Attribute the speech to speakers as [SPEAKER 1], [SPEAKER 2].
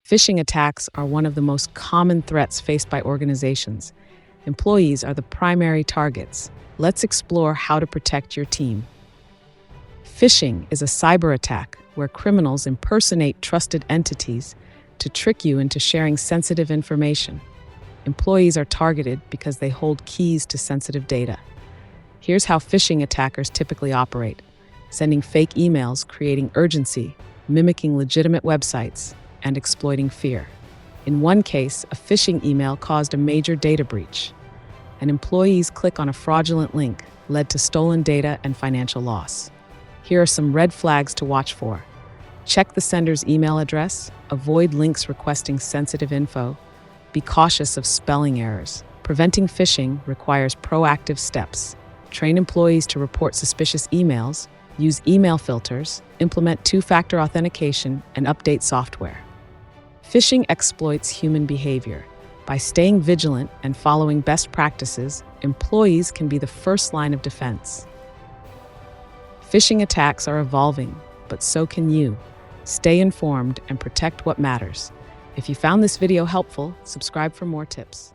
[SPEAKER 1] Phishing attacks are one of the most common threats faced by organizations. Employees are the primary targets. Let's explore how to protect your team. Phishing is a cyber attack where criminals impersonate trusted entities to trick you into sharing sensitive information. Employees are targeted because they hold keys to sensitive data. Here's how phishing attackers typically operate: sending fake emails, creating urgency, mimicking legitimate websites, and exploiting fear. In one case, a phishing email caused a major data breach. An employee's click on a fraudulent link led to stolen data and financial loss. Here are some red flags to watch for. Check the sender's email address, avoid links requesting sensitive info, be cautious of spelling errors. Preventing phishing requires proactive steps. Train employees to report suspicious emails, use email filters, implement two-factor authentication, and update software. Phishing exploits human behavior. By staying vigilant and following best practices, employees can be the first line of defense. Phishing attacks are evolving, but so can you. Stay informed and protect what matters. If you found this video helpful, subscribe for more tips.